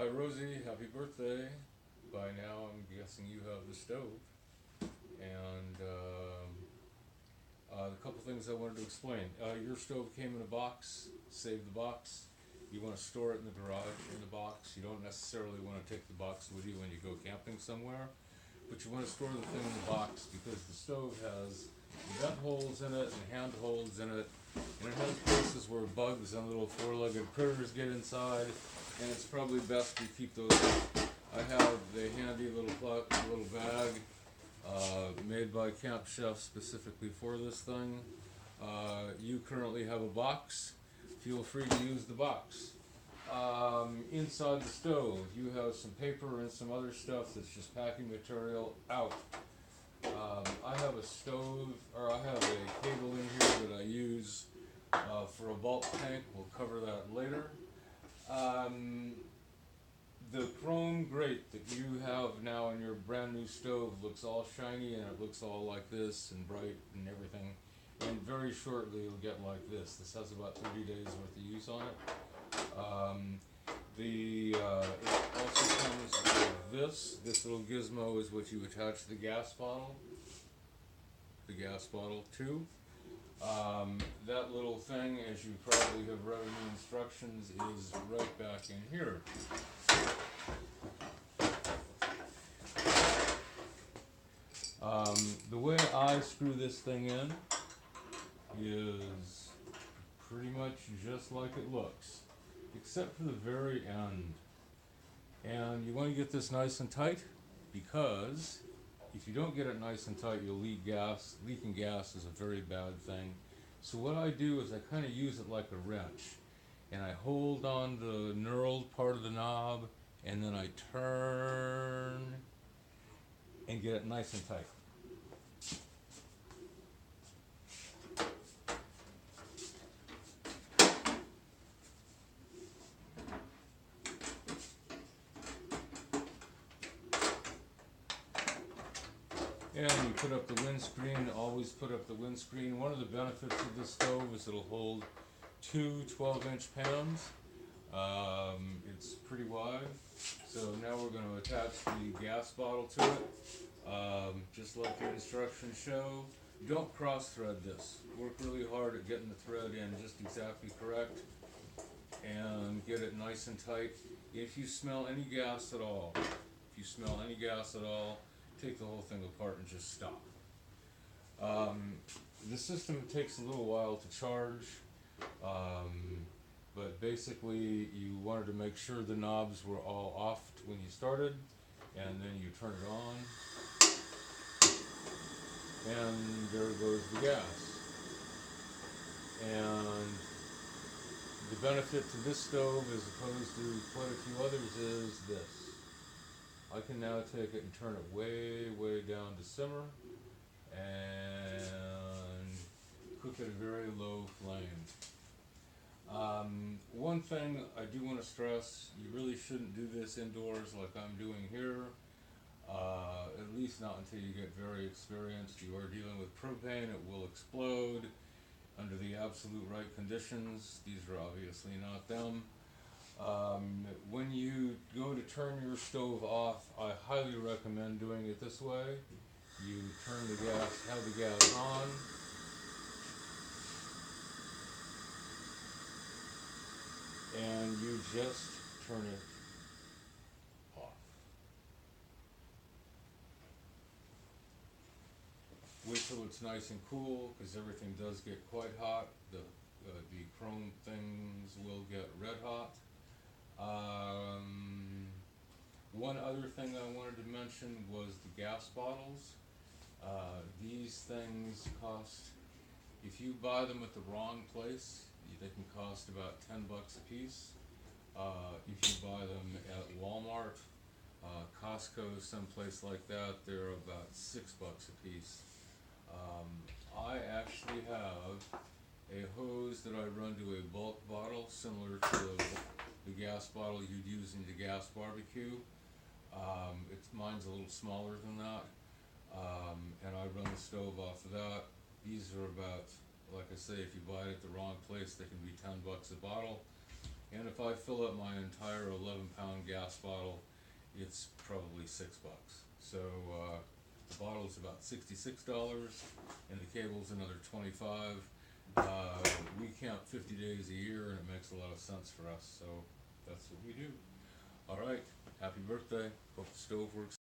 Hi Rosie, happy birthday. By now I'm guessing you have the stove. And the couple things I wanted to explain. Your stove came in a box, save the box. You want to store it in the garage in the box. You don't necessarily want to take the box with you when you go camping somewhere. But you want to store the thing in the box because the stove has vent holes in it and hand holes in it. And it has places where bugs and little four-legged critters get inside. And it's probably best to keep those. I have the handy little bag made by Camp Chef specifically for this thing. You currently have a box. Feel free to use the box. Inside the stove, you have some paper and some other stuff that's just packing material out. I have a stove, or I have a cable in here that I use for a bulk tank. We'll cover that later. Um, the chrome grate that you have now in your brand new stove looks all shiny and it looks all like this and bright and everything. And very shortly it'll get like this. This has about 30 days worth of use on it. It also comes with this. This little gizmo is what you attach the gas bottle to. That little thing, as you probably have read in the instructions, is right back in here. The way I screw this thing in is pretty much just like it looks, except for the very end. And you want to get this nice and tight because if you don't get it nice and tight, you'll leak gas. Leaking gas is a very bad thing. So what I do is I kind of use it like a wrench. And I hold on the knurled part of the knob, and then I turn and get it nice and tight. And you put up the windscreen, always put up the windscreen. One of the benefits of this stove is it'll hold two 12-inch pans. It's pretty wide. So now we're going to attach the gas bottle to it, just like the instructions show. Don't cross thread this. Work really hard at getting the thread in just exactly correct and get it nice and tight. If you smell any gas at all, take the whole thing apart and just stop. The system takes a little while to charge, but basically you wanted to make sure the knobs were all off when you started, and then you turn it on, and there goes the gas. And the benefit to this stove as opposed to quite a few others is this. I can now take it and turn it way down to simmer and cook at a very low flame. One thing I do want to stress, you really shouldn't do this indoors like I'm doing here, at least not until you get very experienced. You are dealing with propane, it will explode under the absolute right conditions. These are obviously not them. When you go to turn your stove off, I highly recommend doing it this way. You turn the gas, have the gas on, and you just turn it off. Wait till it's nice and cool, because everything does get quite hot. The chrome things will get red hot. One other thing I wanted to mention was the gas bottles. These things cost, if you buy them at the wrong place, they can cost about $10 a piece. If you buy them at Walmart, Costco, someplace like that, they're about $6 a piece. I actually have a hose that I run to a bulk bottle similar to the gas bottle you'd use in the gas barbecue. Mine's a little smaller than that, and I run the stove off of that. These are about, like I say, if you buy it at the wrong place, they can be $10 a bottle. And if I fill up my entire 11-pound gas bottle, it's probably $6. So the bottle's about $66, and the cable's another 25. We count 50 days a year, and it makes a lot of sense for us. So that's what we do. All right. Happy birthday. Hope the stove works.